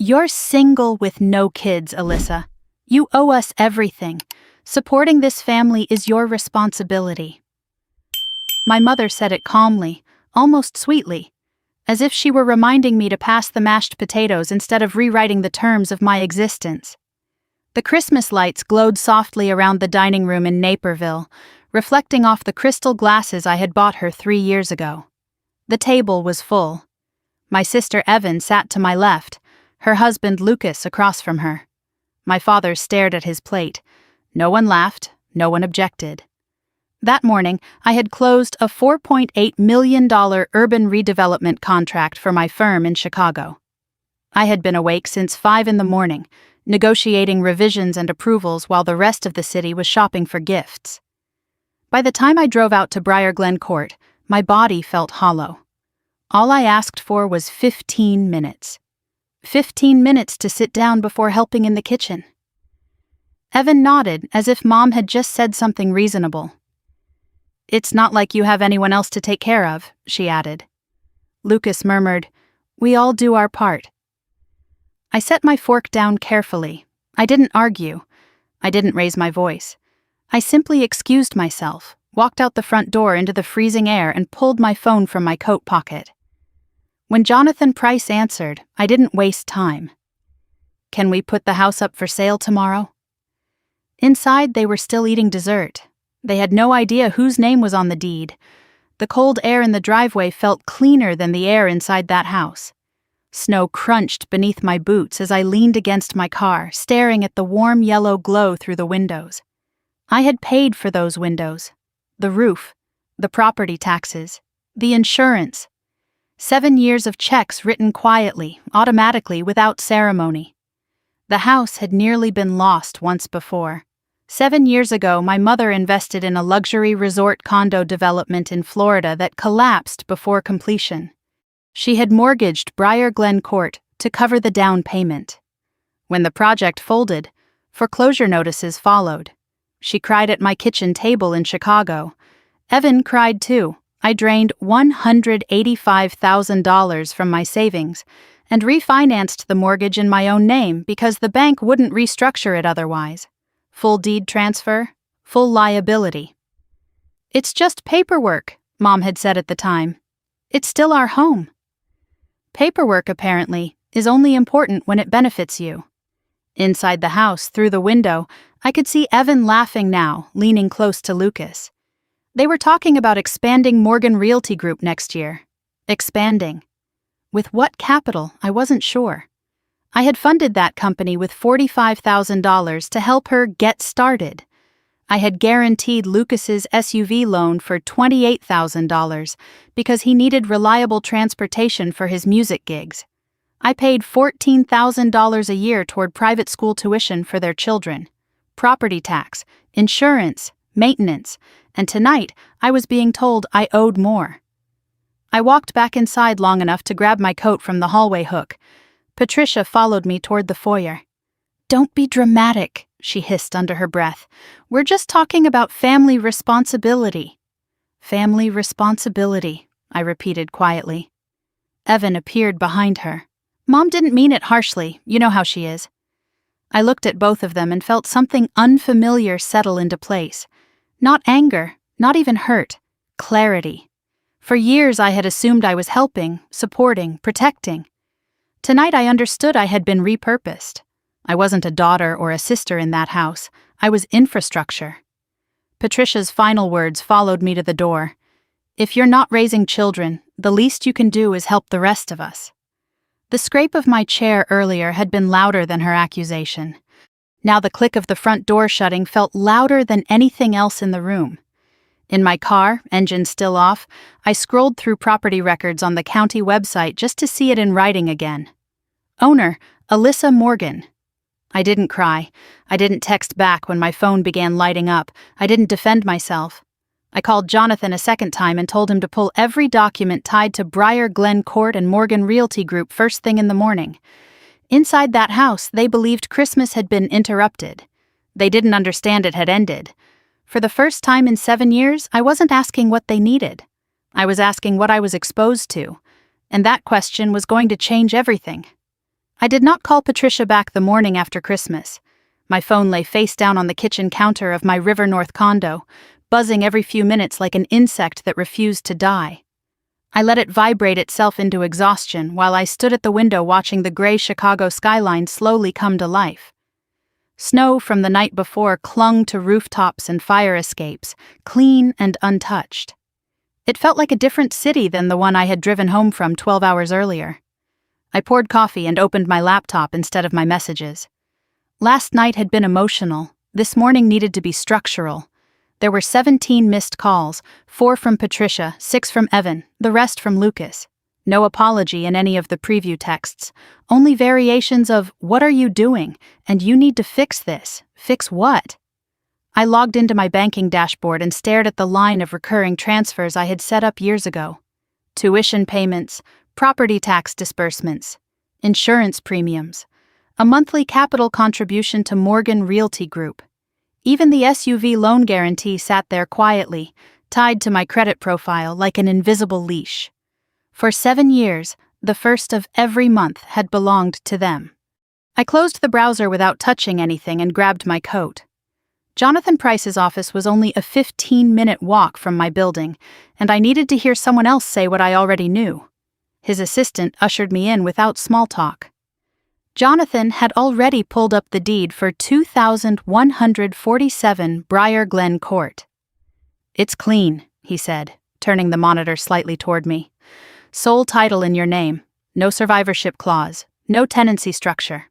You're single with no kids, Alyssa. You owe us everything. Supporting this family is your responsibility. My mother said it calmly, almost sweetly, as if she were reminding me to pass the mashed potatoes instead of rewriting the terms of my existence. The Christmas lights glowed softly around the dining room in Naperville, reflecting off the crystal glasses I had bought her 3 years ago. The table was full. My sister Evan sat to my left, her husband Lucas across from her. My father stared at his plate. No one laughed, no one objected. That morning, I had closed a $4.8 million urban redevelopment contract for my firm in Chicago. I had been awake since 5 a.m, negotiating revisions and approvals while the rest of the city was shopping for gifts. By the time I drove out to Briar Glen Court, my body felt hollow. All I asked for was 15 minutes. 15 minutes to sit down before helping in the kitchen. Evan nodded as if Mom had just said something reasonable. "It's not like you have anyone else to take care of," she added. Lucas murmured, "We all do our part." I set my fork down carefully. I didn't argue. I didn't raise my voice. I simply excused myself, walked out the front door into the freezing air and pulled my phone from my coat pocket. When Jonathan Price answered, I didn't waste time. "Can we put the house up for sale tomorrow?" Inside, they were still eating dessert. They had no idea whose name was on the deed. The cold air in the driveway felt cleaner than the air inside that house. Snow crunched beneath my boots as I leaned against my car, staring at the warm yellow glow through the windows. I had paid for those windows. The roof, the property taxes, the insurance. 7 years of checks written quietly, automatically, without ceremony. The house had nearly been lost once before. 7 years ago, my mother invested in a luxury resort condo development in Florida that collapsed before completion. She had mortgaged Briar Glen Court to cover the down payment. When the project folded, foreclosure notices followed. She cried at my kitchen table in Chicago. Evan cried too. I drained $185,000 from my savings and refinanced the mortgage in my own name because the bank wouldn't restructure it otherwise. Full deed transfer, full liability. "It's just paperwork," Mom had said at the time. "It's still our home." Paperwork, apparently, is only important when it benefits you. Inside the house, through the window, I could see Evan laughing now, leaning close to Lucas. They were talking about expanding Morgan Realty Group next year. Expanding. With what capital, I wasn't sure. I had funded that company with $45,000 to help her get started. I had guaranteed Lucas's SUV loan for $28,000 because he needed reliable transportation for his music gigs. I paid $14,000 a year toward private school tuition for their children, property tax, insurance, maintenance, and tonight I was being told I owed more. I walked back inside long enough to grab my coat from the hallway hook. Patricia followed me toward the foyer. "Don't be dramatic," she hissed under her breath. "We're just talking about family responsibility." "Family responsibility," I repeated quietly. Evan appeared behind her. Mom didn't mean it harshly, you know how she is. I looked at both of them and felt something unfamiliar settle into place. Not anger, not even hurt, clarity. For years I had assumed I was helping, supporting, protecting. Tonight I understood I had been repurposed. I wasn't a daughter or a sister in that house. I was infrastructure. Patricia's final words followed me to the door. "If you're not raising children, the least you can do is help the rest of us." The scrape of my chair earlier had been louder than her accusation. Now the click of the front door shutting felt louder than anything else in the room. In my car, engine still off, I scrolled through property records on the county website just to see it in writing again. Owner, Alyssa Morgan. I didn't cry. I didn't text back when my phone began lighting up. I didn't defend myself. I called Jonathan a second time and told him to pull every document tied to Briar Glen Court and Morgan Realty Group first thing in the morning. Inside that house, they believed Christmas had been interrupted. They didn't understand it had ended. For the first time in 7 years, I wasn't asking what they needed. I was asking what I was exposed to, and that question was going to change everything. I did not call Patricia back the morning after Christmas. My phone lay face down on the kitchen counter of my River North condo, buzzing every few minutes like an insect that refused to die. I let it vibrate itself into exhaustion while I stood at the window watching the gray Chicago skyline slowly come to life. Snow from the night before clung to rooftops and fire escapes, clean and untouched. It felt like a different city than the one I had driven home from 12 hours earlier. I poured coffee and opened my laptop instead of my messages. Last night had been emotional. This morning needed to be structural. There were 17 missed calls, 4 from Patricia, 6 from Evan, the rest from Lucas. No apology in any of the preview texts, only variations of, "What are you doing?" and "You need to fix this." Fix what? I logged into my banking dashboard and stared at the line of recurring transfers I had set up years ago. Tuition payments, property tax disbursements, insurance premiums, a monthly capital contribution to Morgan Realty Group. Even the SUV loan guarantee sat there quietly, tied to my credit profile like an invisible leash. For 7 years, the first of every month had belonged to them. I closed the browser without touching anything and grabbed my coat. Jonathan Price's office was only a 15-minute walk from my building, and I needed to hear someone else say what I already knew. His assistant ushered me in without small talk. Jonathan had already pulled up the deed for 2147 Briar Glen Court. "It's clean," he said, turning the monitor slightly toward me. "Sole title in your name, no survivorship clause, no tenancy structure."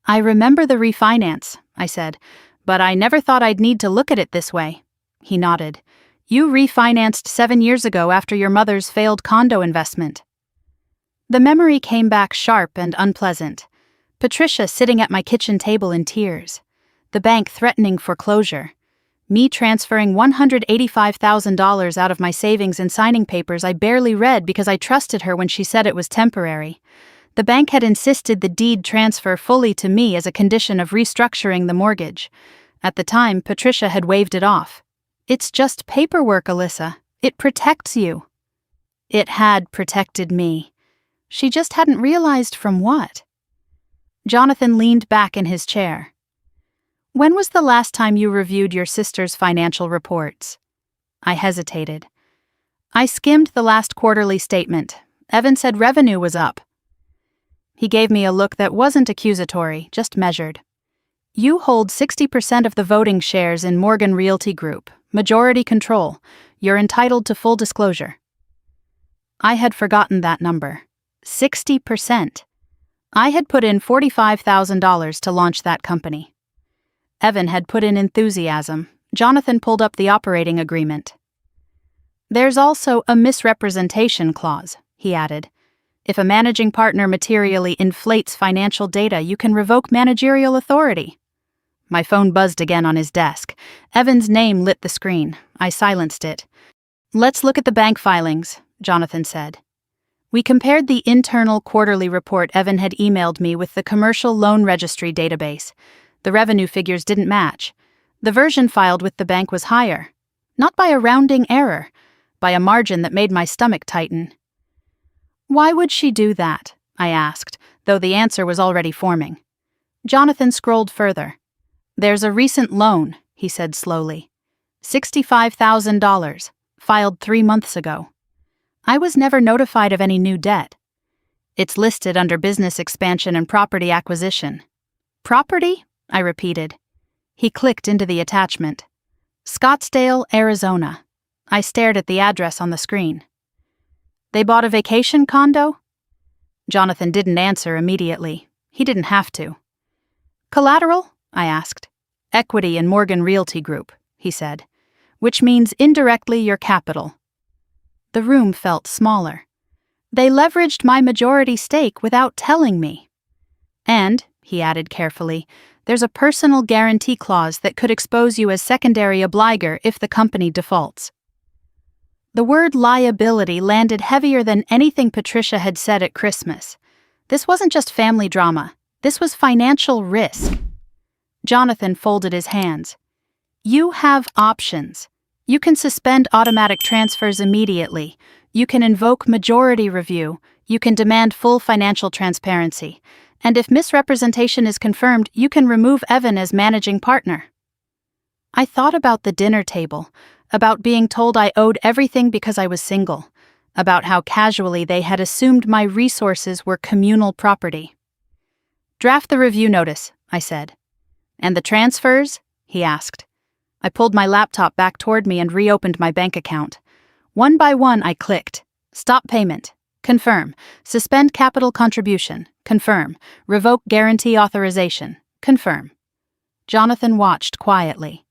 "I remember the refinance," I said, "but I never thought I'd need to look at it this way." He nodded. "You refinanced 7 years ago after your mother's failed condo investment." The memory came back sharp and unpleasant. Patricia sitting at my kitchen table in tears. The bank threatening foreclosure. Me transferring $185,000 out of my savings and signing papers I barely read because I trusted her when she said it was temporary. The bank had insisted the deed transfer fully to me as a condition of restructuring the mortgage. At the time, Patricia had waved it off. "It's just paperwork, Alyssa. It protects you." It had protected me. She just hadn't realized from what. Jonathan leaned back in his chair. "When was the last time you reviewed your sister's financial reports?" I hesitated. "I skimmed the last quarterly statement. Evan said revenue was up." He gave me a look that wasn't accusatory, just measured. "You hold 60% of the voting shares in Morgan Realty Group, majority control. You're entitled to full disclosure." I had forgotten that number. 60%. I had put in $45,000 to launch that company. Evan had put in enthusiasm. Jonathan pulled up the operating agreement. "There's also a misrepresentation clause," he added. "If a managing partner materially inflates financial data, you can revoke managerial authority." My phone buzzed again on his desk. Evan's name lit the screen. I silenced it. "Let's look at the bank filings," Jonathan said. We compared the internal quarterly report Evan had emailed me with the commercial loan registry database. The revenue figures didn't match. The version filed with the bank was higher. Not by a rounding error, by a margin that made my stomach tighten. "Why would she do that?" I asked, though the answer was already forming. Jonathan scrolled further. "There's a recent loan," he said slowly. $65,000, filed 3 months ago. I was never notified of any new debt. It's listed under business expansion and property acquisition. "Property?" I repeated. He clicked into the attachment. Scottsdale, Arizona. I stared at the address on the screen. "They bought a vacation condo?" Jonathan didn't answer immediately. He didn't have to. "Collateral?" I asked. "Equity in Morgan Realty Group," he said, "which means indirectly your capital." The room felt smaller. "They leveraged my majority stake without telling me." "And," he added carefully, "there's a personal guarantee clause that could expose you as secondary obliger if the company defaults." The word liability landed heavier than anything Patricia had said at Christmas. This wasn't just family drama. This was financial risk. Jonathan folded his hands. "You have options. You can suspend automatic transfers immediately. You can invoke majority review. You can demand full financial transparency, and if misrepresentation is confirmed, you can remove Evan as managing partner. I thought about the dinner table, about being told I owed everything because I was single, about how casually they had assumed my resources were communal property. "Draft the review notice," I said. "And the transfers?" he asked. I pulled my laptop back toward me and reopened my bank account. One by one, I clicked. Stop payment. Confirm. Suspend capital contribution. Confirm. Revoke guarantee authorization. Confirm. Jonathan watched quietly.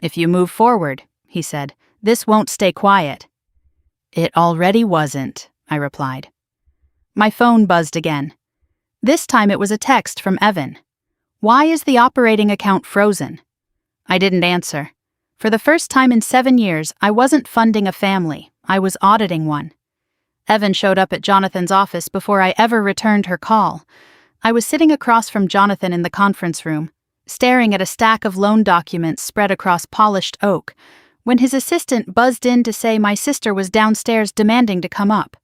"If you move forward," he said, "this won't stay quiet." "It already wasn't," I replied. My phone buzzed again. This time it was a text from Evan. "Why is the operating account frozen?" I didn't answer. For the first time in 7 years, I wasn't funding a family, I was auditing one. Evan showed up at Jonathan's office before I ever returned her call. I was sitting across from Jonathan in the conference room, staring at a stack of loan documents spread across polished oak, when his assistant buzzed in to say my sister was downstairs demanding to come up.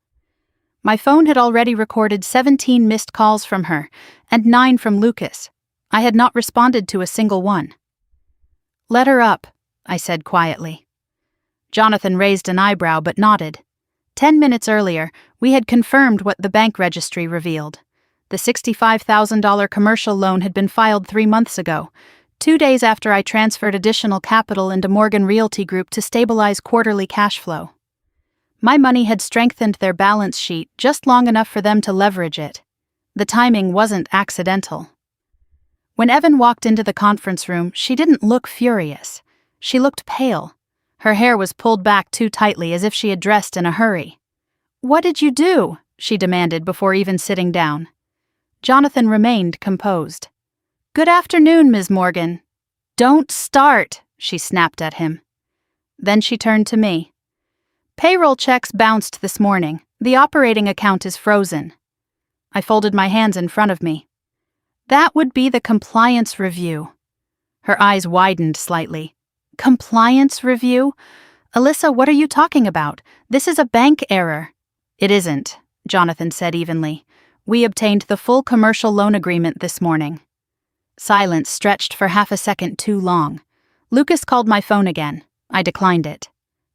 My phone had already recorded 17 missed calls from her, and 9 from Lucas. I had not responded to a single one. "Let her up," I said quietly. Jonathan raised an eyebrow but nodded. 10 minutes earlier, we had confirmed what the bank registry revealed. The $65,000 commercial loan had been filed 3 months ago, 2 days after I transferred additional capital into Morgan Realty Group to stabilize quarterly cash flow. My money had strengthened their balance sheet just long enough for them to leverage it. The timing wasn't accidental. When Evan walked into the conference room, she didn't look furious. She looked pale. Her hair was pulled back too tightly as if she had dressed in a hurry. "What did you do?" she demanded before even sitting down. Jonathan remained composed. "Good afternoon, Ms. Morgan." "Don't start," she snapped at him. Then she turned to me. "Payroll checks bounced this morning. The operating account is frozen." I folded my hands in front of me. "That would be the compliance review." Her eyes widened slightly. "Compliance review? Alyssa, what are you talking about? This is a bank error." "It isn't," Jonathan said evenly. "We obtained the full commercial loan agreement this morning." Silence stretched for half a second too long. Lucas called my phone again. I declined it.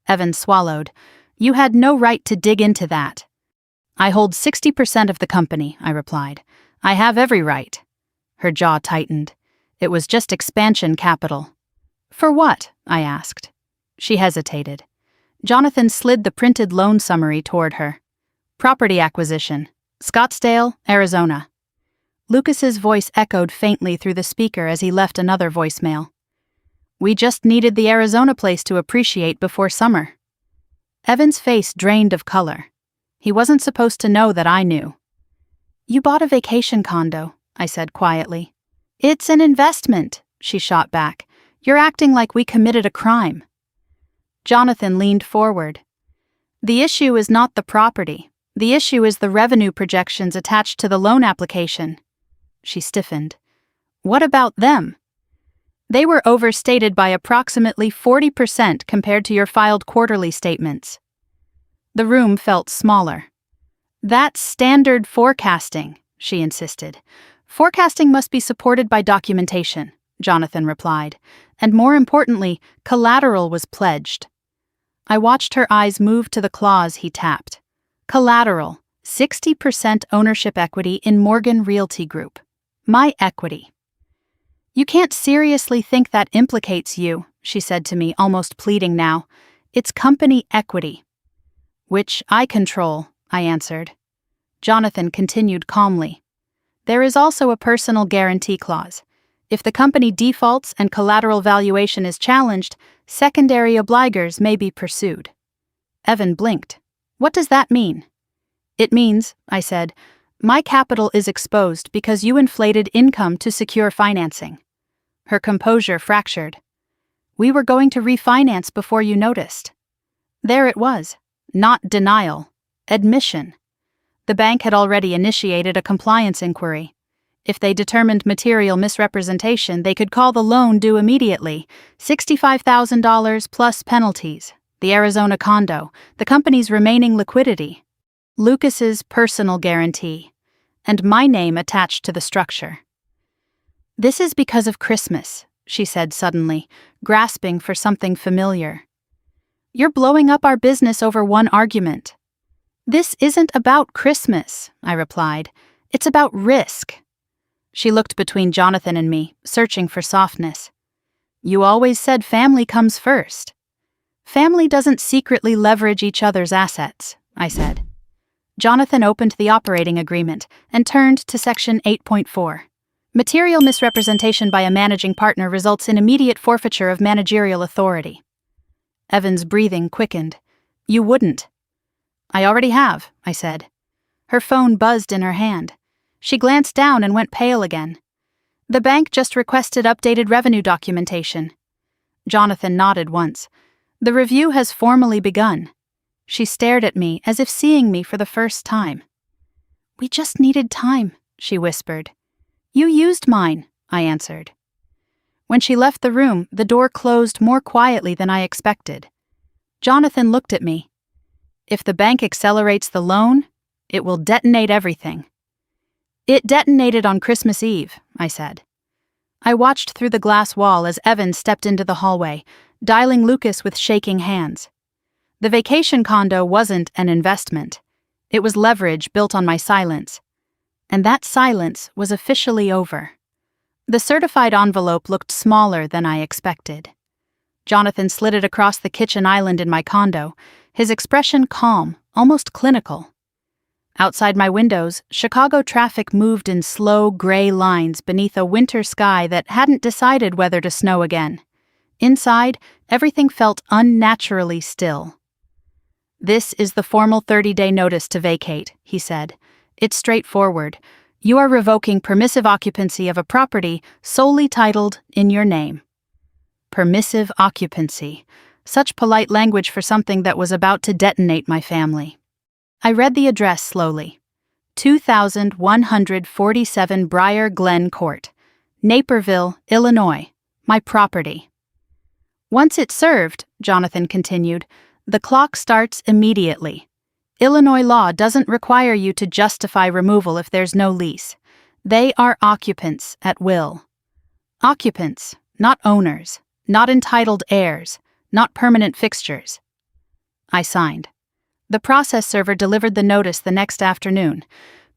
Evan swallowed. "You had no right to dig into that." "I hold 60% of the company," I replied. "I have every right." Her jaw tightened. It was just expansion capital. "For what?" I asked. She hesitated. Jonathan slid the printed loan summary toward her. "Property acquisition. Scottsdale, Arizona." Lucas's voice echoed faintly through the speaker as he left another voicemail. "We just needed the Arizona place to appreciate before summer." Evan's face drained of color. He wasn't supposed to know that I knew. "You bought a vacation condo," I said quietly. "It's an investment," she shot back. "You're acting like we committed a crime." Jonathan leaned forward. "The issue is not the property. The issue is the revenue projections attached to the loan application." She stiffened. "What about them?" "They were overstated by approximately 40% compared to your filed quarterly statements." The room felt smaller. "That's standard forecasting," she insisted. "Forecasting must be supported by documentation," Jonathan replied, "and more importantly, collateral was pledged." I watched her eyes move to the clause he tapped. Collateral, 60% ownership equity in Morgan Realty Group. My equity. "You can't seriously think that implicates you," she said to me, almost pleading now. "It's company equity." "Which I control," I answered. Jonathan continued calmly. "There is also a personal guarantee clause. If the company defaults and collateral valuation is challenged, secondary obligors may be pursued." Evan blinked. "What does that mean?" "It means," I said, "my capital is exposed because you inflated income to secure financing." Her composure fractured. "We were going to refinance before you noticed." There it was. Not denial. Admission. The bank had already initiated a compliance inquiry. If they determined material misrepresentation, they could call the loan due immediately, $65,000 plus penalties, the Arizona condo, the company's remaining liquidity. Lucas's personal guarantee, and my name attached to the structure. "This is because of Christmas," she said suddenly, grasping for something familiar. "You're blowing up our business over one argument." "This isn't about Christmas," I replied. "It's about risk." She looked between Jonathan and me, searching for softness. "You always said family comes first." "Family doesn't secretly leverage each other's assets," I said. Jonathan opened the operating agreement and turned to Section 8.4. Material misrepresentation by a managing partner results in immediate forfeiture of managerial authority. Evan's breathing quickened. "You wouldn't." "I already have," I said. Her phone buzzed in her hand. She glanced down and went pale again. "The bank just requested updated revenue documentation." Jonathan nodded once. "The review has formally begun." She stared at me as if seeing me for the first time. "We just needed time," she whispered. "You used mine," I answered. When she left the room, the door closed more quietly than I expected. Jonathan looked at me. "If the bank accelerates the loan, it will detonate everything." "It detonated on Christmas Eve," I said. I watched through the glass wall as Evan stepped into the hallway, dialing Lucas with shaking hands. The vacation condo wasn't an investment. It was leverage built on my silence. And that silence was officially over. The certified envelope looked smaller than I expected. Jonathan slid it across the kitchen island in my condo, his expression calm, almost clinical. Outside my windows, Chicago traffic moved in slow, gray lines beneath a winter sky that hadn't decided whether to snow again. Inside, everything felt unnaturally still. "This is the formal 30-day notice to vacate," he said. "It's straightforward. You are revoking permissive occupancy of a property solely titled in your name." Permissive occupancy. Such polite language for something that was about to detonate my family. I read the address slowly. 2147 Briar Glen Court, Naperville, Illinois. My property. "Once it's served," Jonathan continued, "the clock starts immediately. Illinois law doesn't require you to justify removal if there's no lease. They are occupants at will. Occupants, not owners, not entitled heirs, not permanent fixtures." I signed. The process server delivered the notice the next afternoon.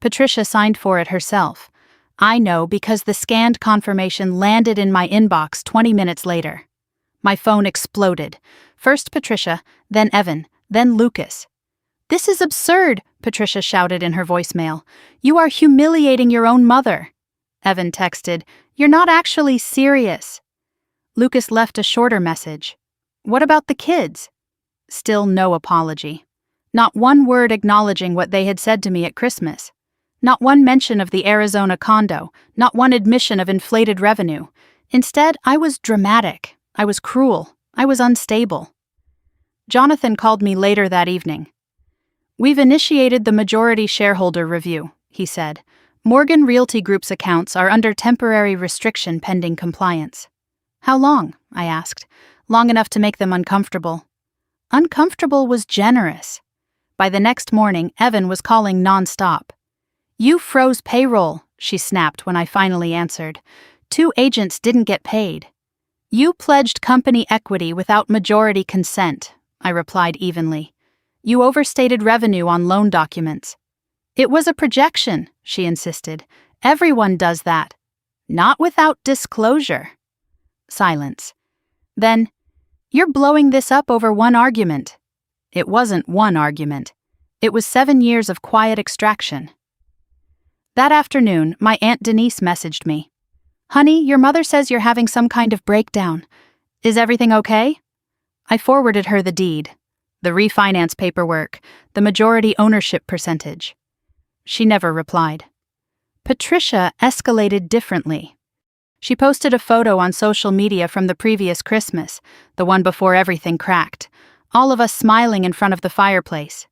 Patricia signed for it herself. I know because the scanned confirmation landed in my inbox 20 minutes later. My phone exploded. First Patricia, then Evan, then Lucas. "This is absurd," Patricia shouted in her voicemail. "You are humiliating your own mother." Evan texted, "You're not actually serious." Lucas left a shorter message. "What about the kids?" Still no apology. Not one word acknowledging what they had said to me at Christmas. Not one mention of the Arizona condo, not one admission of inflated revenue. Instead, I was dramatic. I was cruel. I was unstable. Jonathan called me later that evening. "We've initiated the majority shareholder review," he said. "Morgan Realty Group's accounts are under temporary restriction pending compliance." "How long?" I asked. "Long enough to make them uncomfortable." Uncomfortable was generous. By the next morning, Evan was calling nonstop. "You froze payroll," she snapped when I finally answered. "2 agents didn't get paid." "You pledged company equity without majority consent," I replied evenly. "You overstated revenue on loan documents." "It was a projection," she insisted. "Everyone does that." "Not without disclosure." Silence. Then, "You're blowing this up over one argument." It wasn't one argument. It was 7 years of quiet extraction. That afternoon, my Aunt Denise messaged me. "Honey, your mother says you're having some kind of breakdown. Is everything okay?" I forwarded her the deed, the refinance paperwork, the majority ownership percentage. She never replied. Patricia escalated differently. She posted a photo on social media from the previous Christmas, the one before everything cracked. All of us smiling in front of the fireplace.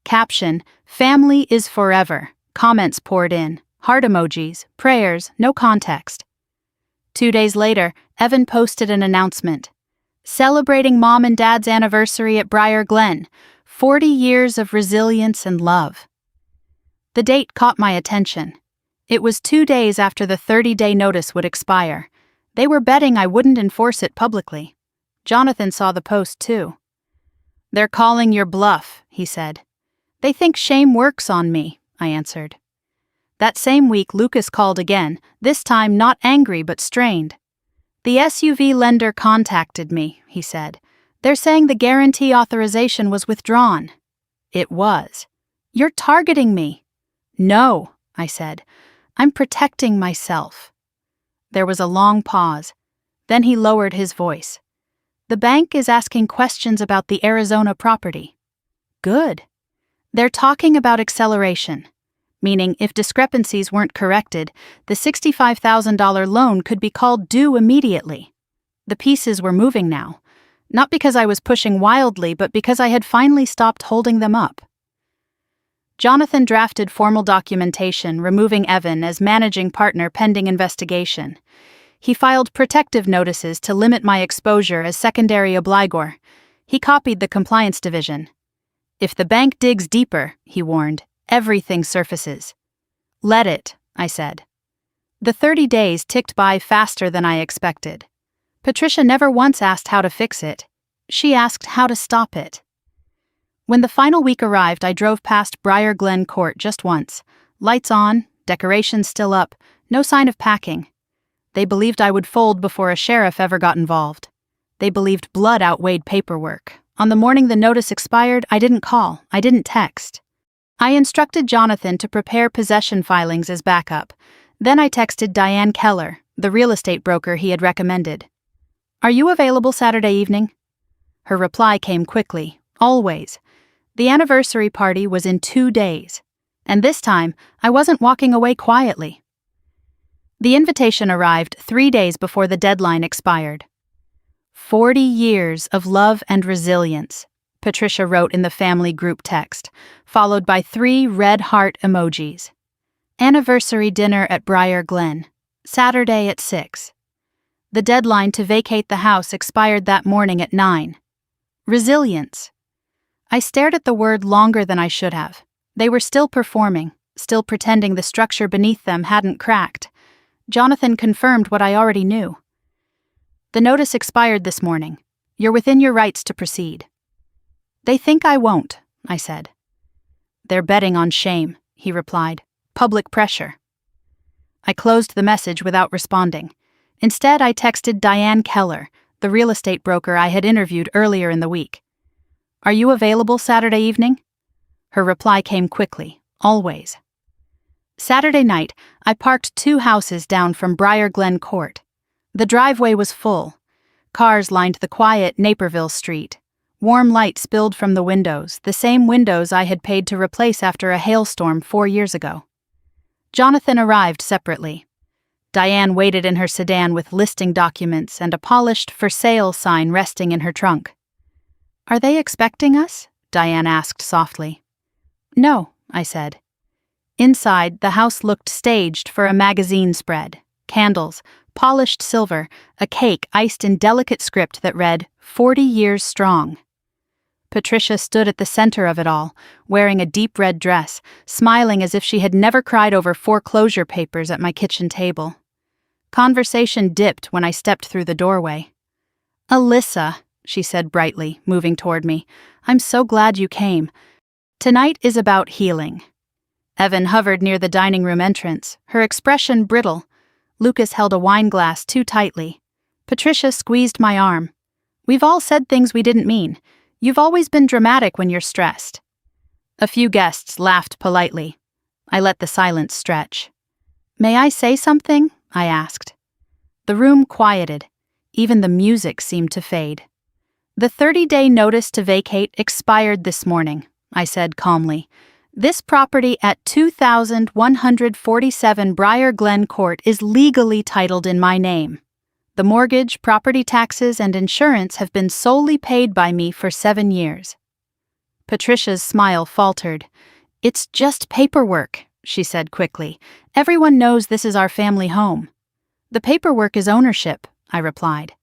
Caption, "Family is forever." Comments poured in. Heart emojis, prayers, no context. 2 days later, Evan posted an announcement. "Celebrating Mom and Dad's anniversary at Briar Glen. 40 years of resilience and love." The date caught my attention. It was 2 days after the 30-day notice would expire. They were betting I wouldn't enforce it publicly. Jonathan saw the post too. "They're calling your bluff," he said. "They think shame works on me," I answered. That same week, Lucas called again, this time not angry but strained. "The SUV lender contacted me," he said. "They're saying the guarantee authorization was withdrawn." It was. "You're targeting me." "No," I said. "I'm protecting myself." There was a long pause. Then he lowered his voice. "The bank is asking questions about the Arizona property." "Good." "They're talking about acceleration," meaning if discrepancies weren't corrected, the $65,000 loan could be called due immediately. The pieces were moving now, not because I was pushing wildly, but because I had finally stopped holding them up. Jonathan drafted formal documentation removing Evan as managing partner pending investigation. He filed protective notices to limit my exposure as secondary obligor. He copied the compliance division. "If the bank digs deeper," he warned, "everything surfaces." "Let it," I said. The 30 days ticked by faster than I expected. Patricia never once asked how to fix it. She asked how to stop it. When the final week arrived, I drove past Briar Glen Court just once. Lights on, decorations still up, no sign of packing. They believed I would fold before a sheriff ever got involved. They believed blood outweighed paperwork. On the morning the notice expired, I didn't call, I didn't text. I instructed Jonathan to prepare possession filings as backup. Then I texted Diane Keller, the real estate broker he had recommended. "Are you available Saturday evening?" Her reply came quickly, always. The anniversary party was in 2 days, and this time I wasn't walking away quietly. The invitation arrived 3 days before the deadline expired. 40 years of love and resilience, Patricia wrote in the family group text, followed by 3 red heart emojis. Anniversary dinner at Briar Glen, Saturday at 6. The deadline to vacate the house expired that morning at 9. Resilience. I stared at the word longer than I should have. They were still performing, still pretending the structure beneath them hadn't cracked. Jonathan confirmed what I already knew. "The notice expired this morning. You're within your rights to proceed." "They think I won't," I said. "They're betting on shame," he replied. "Public pressure." I closed the message without responding. Instead, I texted Diane Keller, the real estate broker I had interviewed earlier in the week. "Are you available Saturday evening?" Her reply came quickly, always. Saturday night, I parked 2 houses down from Briar Glen Court. The driveway was full. Cars lined the quiet Naperville street. Warm light spilled from the windows, the same windows I had paid to replace after a hailstorm 4 years ago. Jonathan arrived separately. Diane waited in her sedan with listing documents and a polished "for sale" sign resting in her trunk. "Are they expecting us?" Diane asked softly. "No," I said. Inside, the house looked staged for a magazine spread. Candles, polished silver, a cake iced in delicate script that read, "40 years strong." Patricia stood at the center of it all, wearing a deep red dress, smiling as if she had never cried over foreclosure papers at my kitchen table. Conversation dipped when I stepped through the doorway. "Alyssa," she said brightly, moving toward me, "I'm so glad you came. Tonight is about healing." Evan hovered near the dining room entrance, her expression brittle. Lucas held a wine glass too tightly. Patricia squeezed my arm. "We've all said things we didn't mean. You've always been dramatic when you're stressed." A few guests laughed politely. I let the silence stretch. "May I say something?" I asked. The room quieted. Even the music seemed to fade. "The 30-day notice to vacate expired this morning," I said calmly. "This property at 2147 Briar Glen Court is legally titled in my name. The mortgage, property taxes, and insurance have been solely paid by me for 7 years." Patricia's smile faltered. "It's just paperwork," she said quickly. "Everyone knows this is our family home." "The paperwork is ownership," I replied.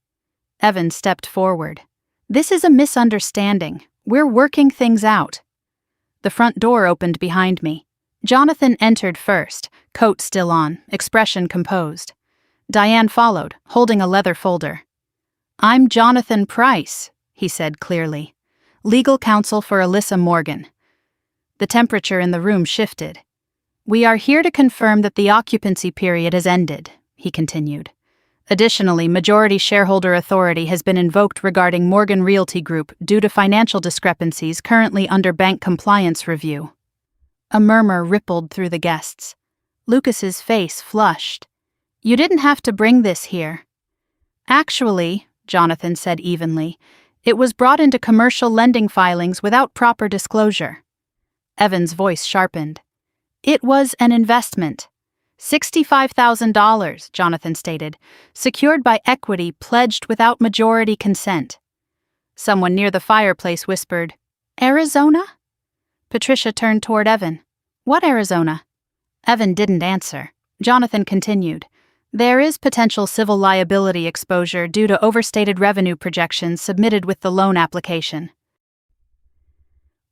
Evan stepped forward. "This is a misunderstanding. We're working things out." The front door opened behind me. Jonathan entered first, coat still on, expression composed. Diane followed, holding a leather folder. "I'm Jonathan Price," he said clearly. "Legal counsel for Alyssa Morgan." The temperature in the room shifted. "We are here to confirm that the occupancy period has ended," he continued. "Additionally, majority shareholder authority has been invoked regarding Morgan Realty Group due to financial discrepancies currently under bank compliance review." A murmur rippled through the guests. Lucas's face flushed. "You didn't have to bring this here." "Actually," Jonathan said evenly, "it was brought into commercial lending filings without proper disclosure." Evan's voice sharpened. "It was an investment. $65,000, Jonathan stated, secured by equity pledged without majority consent." Someone near the fireplace whispered, "Arizona?" Patricia turned toward Evan. "What Arizona?" Evan didn't answer. Jonathan continued, "There is potential civil liability exposure due to overstated revenue projections submitted with the loan application."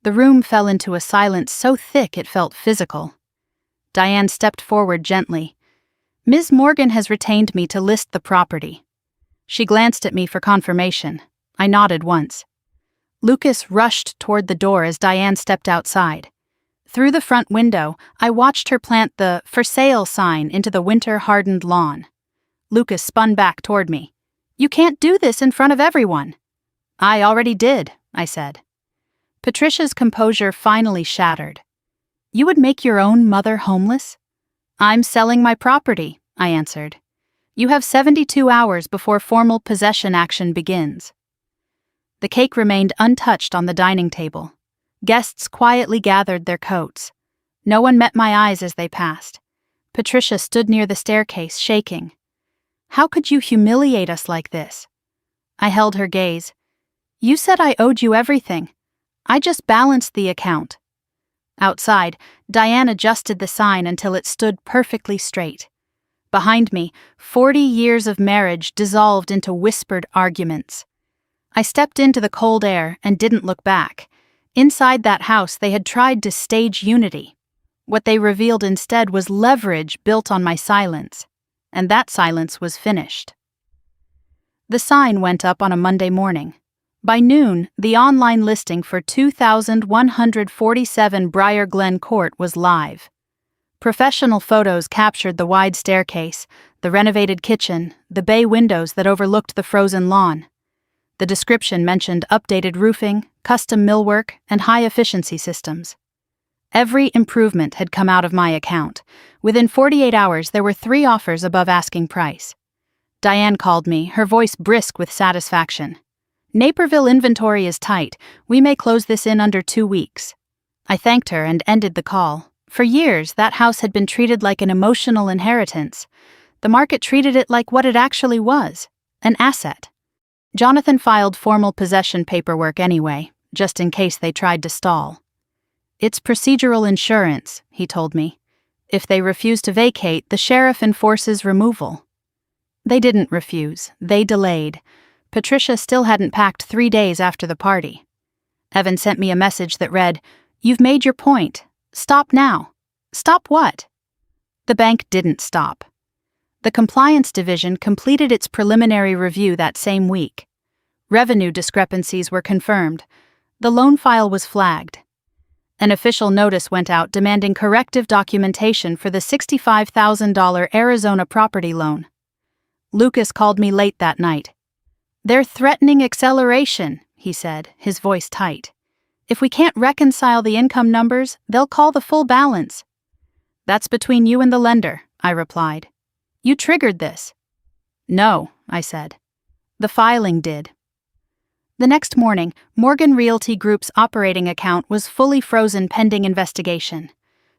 The room fell into a silence so thick it felt physical. Diane stepped forward gently. "Ms. Morgan has retained me to list the property." She glanced at me for confirmation. I nodded once. Lucas rushed toward the door as Diane stepped outside. Through the front window, I watched her plant the "For Sale" sign into the winter-hardened lawn. Lucas spun back toward me. "You can't do this in front of everyone." "I already did," I said. Patricia's composure finally shattered. "You would make your own mother homeless?" "I'm selling my property," I answered. "You have 72 hours before formal possession action begins." The cake remained untouched on the dining table. Guests quietly gathered their coats. No one met my eyes as they passed. Patricia stood near the staircase, shaking. "How could you humiliate us like this?" I held her gaze. "You said I owed you everything. I just balanced the account." Outside, Diane adjusted the sign until it stood perfectly straight. Behind me, 40 years of marriage dissolved into whispered arguments. I stepped into the cold air and didn't look back. Inside that house, they had tried to stage unity. What they revealed instead was leverage built on my silence, and that silence was finished. The sign went up on a Monday morning. By noon, the online listing for 2147 Briar Glen Court was live. Professional photos captured the wide staircase, the renovated kitchen, the bay windows that overlooked the frozen lawn. The description mentioned updated roofing, custom millwork, and high-efficiency systems. Every improvement had come out of my account. Within 48 hours, there were 3 offers above asking price. Diane called me, her voice brisk with satisfaction. "Naperville inventory is tight. We may close this in under 2 weeks." I thanked her and ended the call. For years, that house had been treated like an emotional inheritance. The market treated it like what it actually was, an asset. Jonathan filed formal possession paperwork anyway, just in case they tried to stall. "It's procedural insurance," he told me. "If they refuse to vacate, the sheriff enforces removal." They didn't refuse. They delayed. Patricia still hadn't packed 3 days after the party. Evan sent me a message that read, "You've made your point. Stop now." Stop what? The bank didn't stop. The compliance division completed its preliminary review that same week. Revenue discrepancies were confirmed. The loan file was flagged. An official notice went out demanding corrective documentation for the $65,000 Arizona property loan. Lucas called me late that night. "They're threatening acceleration," he said, his voice tight. "If we can't reconcile the income numbers, they'll call the full balance." "That's between you and the lender," I replied. "You triggered this." "No," I said. "The filing did." The next morning, Morgan Realty Group's operating account was fully frozen pending investigation.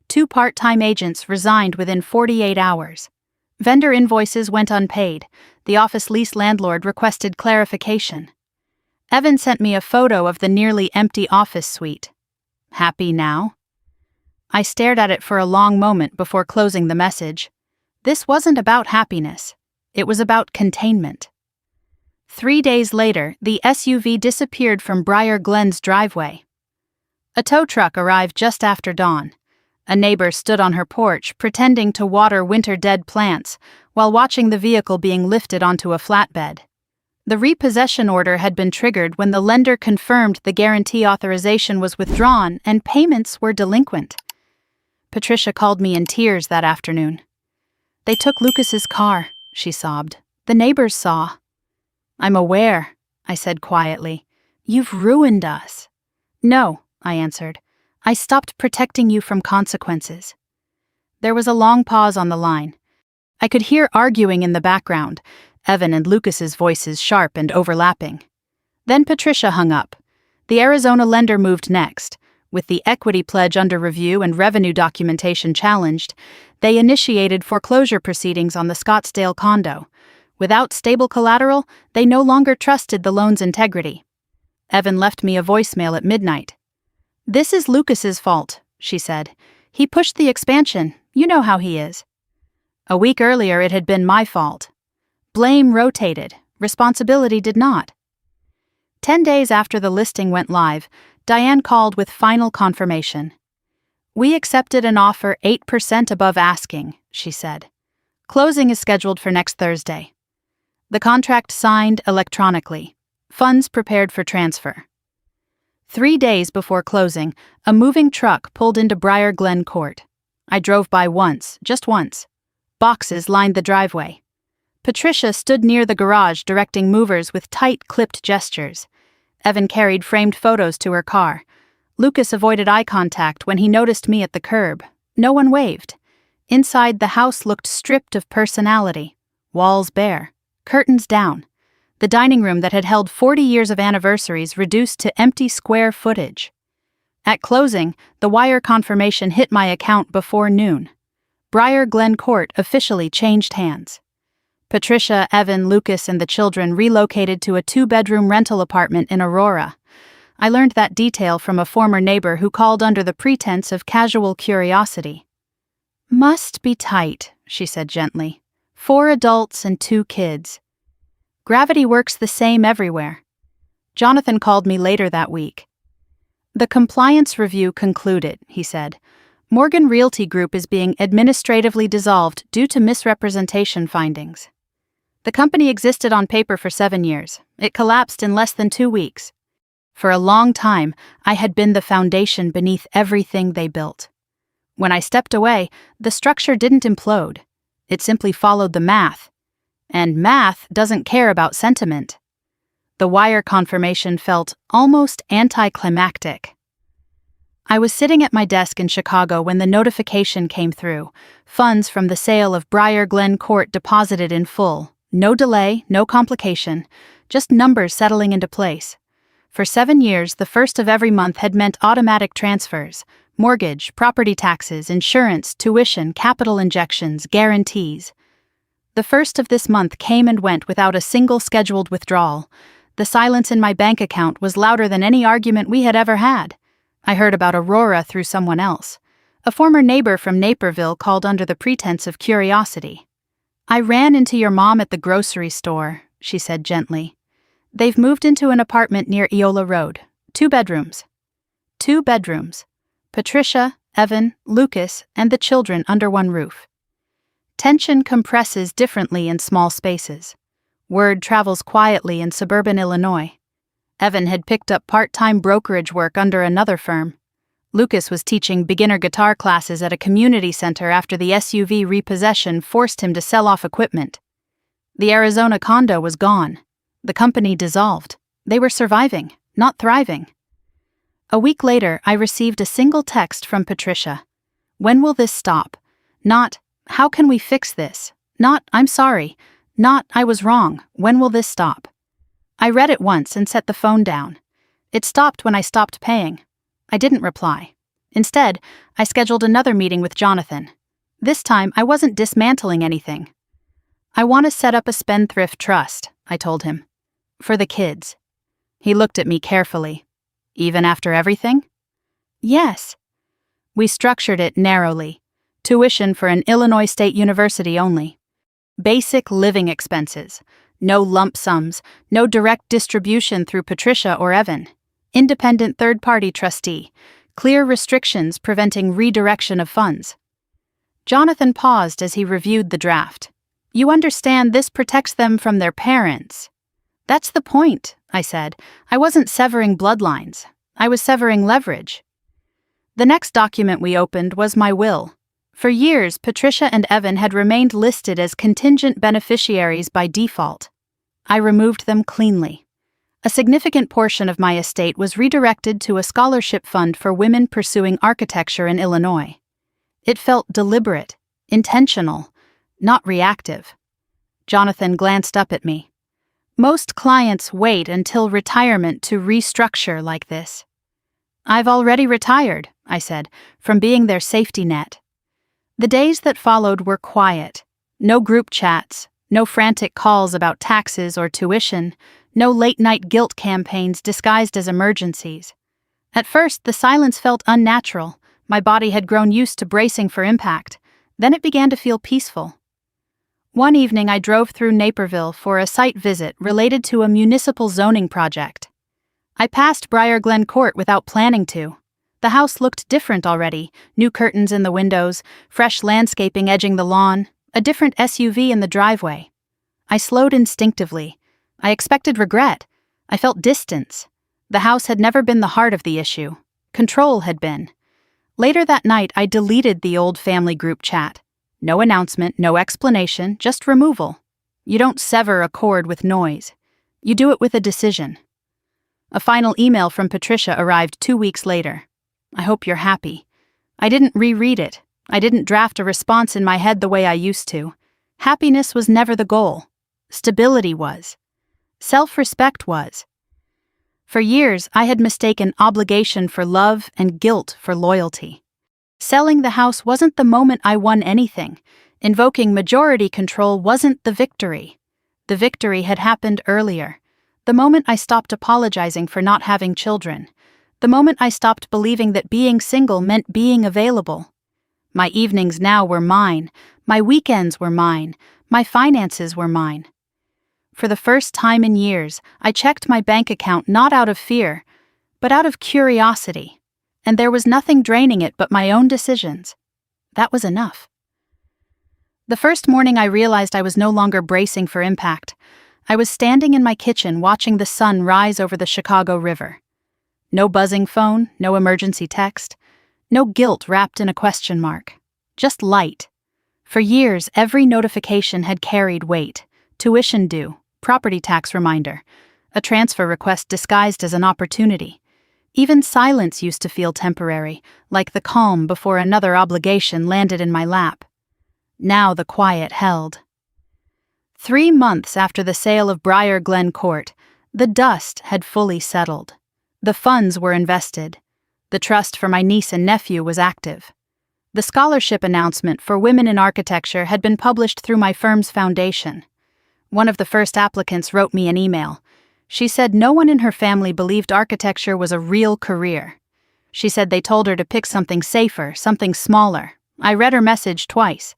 2 part-time agents resigned within 48 hours. Vendor invoices went unpaid. The office lease landlord requested clarification. Evan sent me a photo of the nearly empty office suite. "Happy now?" I stared at it for a long moment before closing the message. This wasn't about happiness. It was about containment. 3 days later, the SUV disappeared from Briar Glen's driveway. A tow truck arrived just after dawn. A neighbor stood on her porch, pretending to water winter-dead plants, while watching the vehicle being lifted onto a flatbed. The repossession order had been triggered when the lender confirmed the guarantee authorization was withdrawn and payments were delinquent. Patricia called me in tears that afternoon. "They took Lucas's car," she sobbed. "The neighbors saw." "I'm aware," I said quietly. "You've ruined us." "No," I answered. "I stopped protecting you from consequences." There was a long pause on the line. I could hear arguing in the background, Evan and Lucas's voices sharp and overlapping. Then Patricia hung up. The Arizona lender moved next. With the equity pledge under review and revenue documentation challenged, they initiated foreclosure proceedings on the Scottsdale condo. Without stable collateral, they no longer trusted the loan's integrity. Evan left me a voicemail at midnight. "This is Lucas's fault," she said. "He pushed the expansion. You know how he is." A week earlier it had been my fault. Blame rotated, responsibility did not. 10 days after the listing went live, Diane called with final confirmation. "We accepted an offer 8% above asking," she said. "Closing is scheduled for next Thursday." The contract signed electronically. Funds prepared for transfer. 3 days before closing, a moving truck pulled into Briar Glen Court. I drove by once, just once. Boxes lined the driveway. Patricia stood near the garage directing movers with tight, clipped gestures. Evan carried framed photos to her car. Lucas avoided eye contact when he noticed me at the curb. No one waved. Inside, the house looked stripped of personality. Walls bare. Curtains down. The dining room that had held 40 years of anniversaries reduced to empty square footage. At closing, the wire confirmation hit my account before noon. Briar Glen Court officially changed hands. Patricia, Evan, Lucas, and the children relocated to a 2-bedroom rental apartment in Aurora. I learned that detail from a former neighbor who called under the pretense of casual curiosity. "Must be tight," she said gently. 4 adults and 2 kids. Gravity works the same everywhere. Jonathan called me later that week. "The compliance review concluded," he said. "Morgan Realty Group is being administratively dissolved due to misrepresentation findings." The company existed on paper for 7 years. It collapsed in less than 2 weeks. For a long time, I had been the foundation beneath everything they built. When I stepped away, the structure didn't implode. It simply followed the math. And math doesn't care about sentiment. The wire confirmation felt almost anticlimactic. I was sitting at my desk in Chicago when the notification came through. Funds from the sale of Briar Glen Court deposited in full. No delay, no complication, just numbers settling into place. For 7 years, the first of every month had meant automatic transfers. Mortgage, property taxes, insurance, tuition, capital injections, guarantees. The first of this month came and went without a single scheduled withdrawal. The silence in my bank account was louder than any argument we had ever had. I heard about Aurora through someone else. A former neighbor from Naperville called under the pretense of curiosity. "I ran into your mom at the grocery store," she said gently. "They've moved into an apartment near Eola Road. 2 bedrooms. 2 bedrooms. Patricia, Evan, Lucas, and the children under one roof." Tension compresses differently in small spaces. Word travels quietly in suburban Illinois. Evan had picked up part-time brokerage work under another firm. Lucas was teaching beginner guitar classes at a community center after the SUV repossession forced him to sell off equipment. The Arizona condo was gone. The company dissolved. They were surviving, not thriving. A week later, I received a single text from Patricia. "When will this stop?" Not, "How can we fix this?" Not, "I'm sorry." Not, "I was wrong. When will this stop?" I read it once and set the phone down. It stopped when I stopped paying. I didn't reply. Instead, I scheduled another meeting with Jonathan. This time, I wasn't dismantling anything. "I want to set up a spendthrift trust," I told him. "For the kids." He looked at me carefully. "Even after everything?" "Yes." We structured it narrowly. Tuition for an Illinois State University only. Basic living expenses. No lump sums, no direct distribution through Patricia or Evan. Independent third-party trustee. clear restrictions preventing redirection of funds. Jonathan paused as he reviewed the draft. You understand this protects them from their parents. That's the point, I said. I wasn't severing bloodlines. I was severing leverage. The next document we opened was my will. For years, Patricia and Evan had remained listed as contingent beneficiaries by default. I removed them cleanly. A significant portion of my estate was redirected to a scholarship fund for women pursuing architecture in Illinois. It felt deliberate, intentional, not reactive. Jonathan glanced up at me. Most clients wait until retirement to restructure like this. I've already retired, I said, from being their safety net. The days that followed were quiet. No group chats, no frantic calls about taxes or tuition, no late-night guilt campaigns disguised as emergencies. At first, the silence felt unnatural. My body had grown used to bracing for impact. Then it began to feel peaceful. One evening I drove through Naperville for a site visit related to a municipal zoning project. I passed Briar Glen Court without planning to. The house looked different already, new curtains in the windows, fresh landscaping edging the lawn, a different SUV in the driveway. I slowed instinctively. I expected regret. I felt distance. The house had never been the heart of the issue. Control had been. Later that night, I deleted the old family group chat. No announcement, no explanation, just removal. You don't sever a cord with noise. You do it with a decision. A final email from Patricia arrived 2 weeks later. I hope you're happy. I didn't reread it. I didn't draft a response in my head the way I used to. Happiness was never the goal. Stability was. Self-respect was. For years, I had mistaken obligation for love and guilt for loyalty. Selling the house wasn't the moment I won anything. Invoking majority control wasn't the victory. The victory had happened earlier. The moment I stopped apologizing for not having children. The moment I stopped believing that being single meant being available. My evenings now were mine. My weekends were mine. My finances were mine. For the first time in years, I checked my bank account not out of fear, but out of curiosity, and there was nothing draining it but my own decisions. That was enough. The first morning I realized I was no longer bracing for impact. I was standing in my kitchen watching the sun rise over the Chicago River. No buzzing phone, no emergency text, no guilt wrapped in a question mark. Just light. For years, every notification had carried weight. Tuition due. Property tax reminder, a transfer request disguised as an opportunity. Even silence used to feel temporary, like the calm before another obligation landed in my lap. Now the quiet held. 3 months after the sale of Briar Glen Court, the dust had fully settled. The funds were invested. The trust for my niece and nephew was active. The scholarship announcement for women in architecture had been published through my firm's foundation. One of the first applicants wrote me an email. She said no one in her family believed architecture was a real career. She said they told her to pick something safer, something smaller. I read her message twice.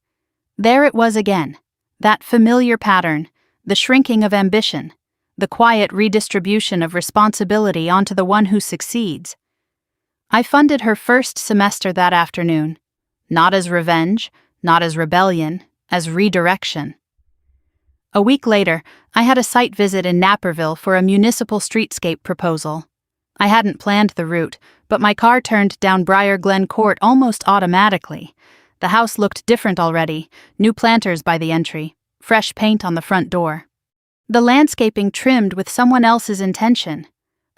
There it was again. That familiar pattern, the shrinking of ambition, the quiet redistribution of responsibility onto the one who succeeds. I funded her first semester that afternoon, not as revenge, not as rebellion, as redirection. A week later, I had a site visit in Naperville for a municipal streetscape proposal. I hadn't planned the route, but my car turned down Briar Glen Court almost automatically. The house looked different already, new planters by the entry, fresh paint on the front door. The landscaping trimmed with someone else's intention.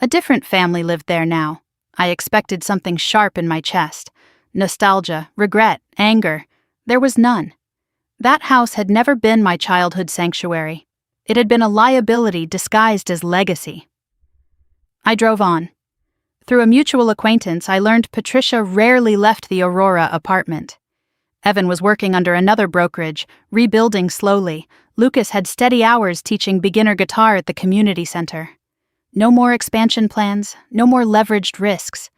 A different family lived there now. I expected something sharp in my chest. Nostalgia, regret, anger. There was none. That house had never been my childhood sanctuary. It had been a liability disguised as legacy. I drove on. Through a mutual acquaintance, I learned Patricia rarely left the Aurora apartment. Evan was working under another brokerage, rebuilding slowly. Lucas had steady hours teaching beginner guitar at the community center. No more expansion plans, no more leveraged risks.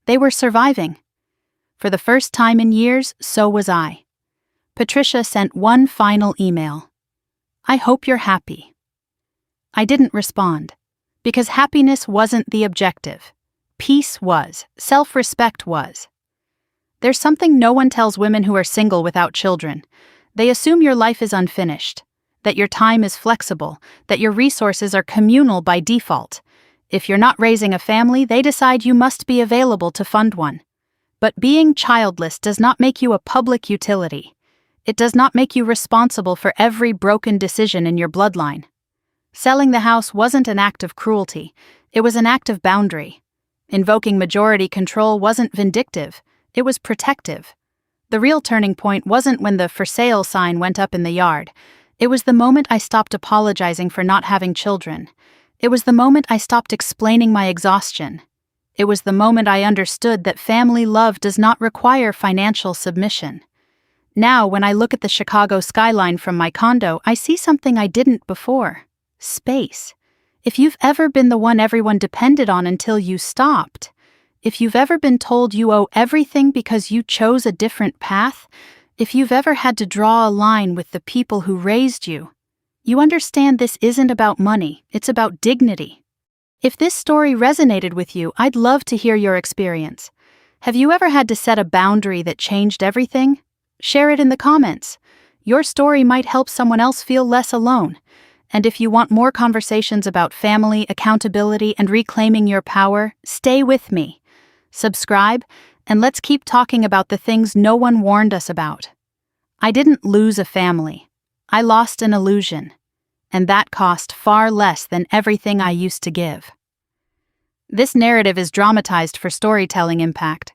They were surviving. For the first time in years, so was I. Patricia sent one final email. I hope you're happy. I didn't respond, because happiness wasn't the objective. Peace was. Self-respect was. There's something no one tells women who are single without children. They assume your life is unfinished, that your time is flexible, that your resources are communal by default. If you're not raising a family, they decide you must be available to fund one. But being childless does not make you a public utility. It does not make you responsible for every broken decision in your bloodline. Selling the house wasn't an act of cruelty, it was an act of boundary. Invoking majority control wasn't vindictive, it was protective. The real turning point wasn't when the "for sale" sign went up in the yard. It was the moment I stopped apologizing for not having children. It was the moment I stopped explaining my exhaustion. It was the moment I understood that family love does not require financial submission. Now, when I look at the Chicago skyline from my condo, I see something I didn't before. Space. If you've ever been the one everyone depended on until you stopped, if you've ever been told you owe everything because you chose a different path, if you've ever had to draw a line with the people who raised you, you understand this isn't about money, it's about dignity. If this story resonated with you, I'd love to hear your experience. Have you ever had to set a boundary that changed everything? Share it in the comments. Your story might help someone else feel less alone. And if you want more conversations about family, accountability, and reclaiming your power, stay with me. Subscribe, and let's keep talking about the things no one warned us about. I didn't lose a family. I lost an illusion. And that cost far less than everything I used to give. This narrative is dramatized for storytelling impact.